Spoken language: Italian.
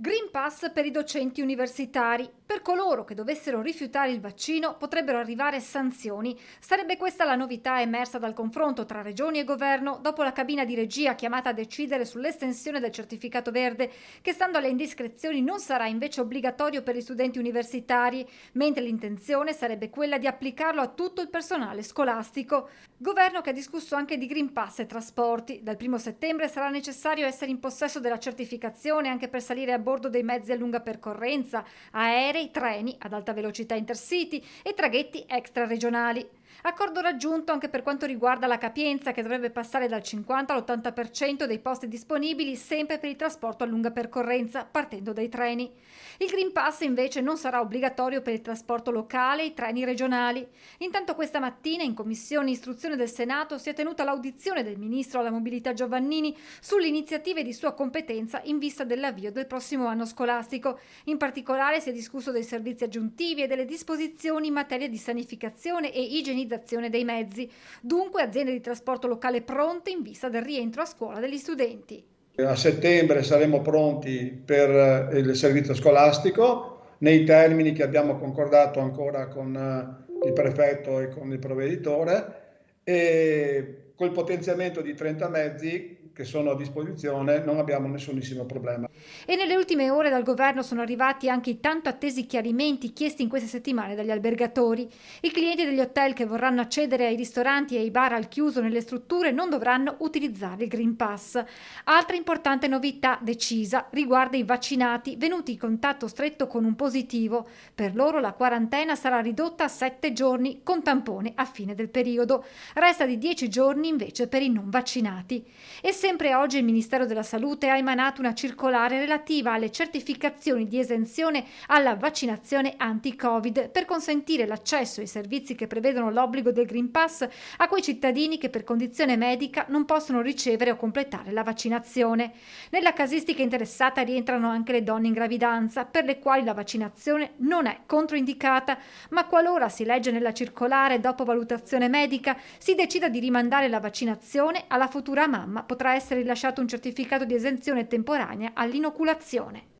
Green Pass per i docenti universitari. Per coloro che dovessero rifiutare il vaccino potrebbero arrivare sanzioni. Sarebbe questa la novità emersa dal confronto tra regioni e governo dopo la cabina di regia chiamata a decidere sull'estensione del certificato verde, che stando alle indiscrezioni non sarà invece obbligatorio per gli studenti universitari, mentre l'intenzione sarebbe quella di applicarlo a tutto il personale scolastico. Governo che ha discusso anche di Green Pass e trasporti. Dal 1° settembre sarà necessario essere in possesso della certificazione anche per salire a bordo dei mezzi a lunga percorrenza, aerei, treni ad alta velocità intercity e traghetti extraregionali. Accordo raggiunto anche per quanto riguarda la capienza, che dovrebbe passare dal 50 all'80% dei posti disponibili sempre per il trasporto a lunga percorrenza, partendo dai treni. Il Green Pass invece non sarà obbligatorio per il trasporto locale e i treni regionali. Intanto questa mattina in Commissione Istruzione del Senato si è tenuta l'audizione del Ministro alla Mobilità Giovannini sulle iniziative di sua competenza in vista dell'avvio del prossimo anno scolastico. In particolare si è discusso dei servizi aggiuntivi e delle disposizioni in materia di sanificazione e igienizzazione dei mezzi. Dunque aziende di trasporto locale pronte in vista del rientro a scuola degli studenti. A settembre saremo pronti per il servizio scolastico nei termini che abbiamo concordato ancora con il prefetto e con il provveditore, e col potenziamento di 30 mezzi che sono a disposizione non abbiamo nessunissimo problema. E nelle ultime ore dal governo sono arrivati anche i tanto attesi chiarimenti chiesti in queste settimane dagli albergatori. I clienti degli hotel che vorranno accedere ai ristoranti e ai bar al chiuso nelle strutture non dovranno utilizzare il Green Pass. Altra importante novità decisa riguarda i vaccinati venuti in contatto stretto con un positivo. Per loro la quarantena sarà ridotta a 7 giorni con tampone a fine del periodo. Resta di 10 giorni invece per i non vaccinati. E sempre oggi il Ministero della Salute ha emanato una circolare relativa alle certificazioni di esenzione alla vaccinazione anti-Covid per consentire l'accesso ai servizi che prevedono l'obbligo del Green Pass a quei cittadini che per condizione medica non possono ricevere o completare la vaccinazione. Nella casistica interessata rientrano anche le donne in gravidanza, per le quali la vaccinazione non è controindicata, ma qualora, si legge nella circolare, dopo valutazione medica, si decida di rimandare la vaccinazione, alla futura mamma potrà essere rilasciato un certificato di esenzione temporanea all'inoculazione.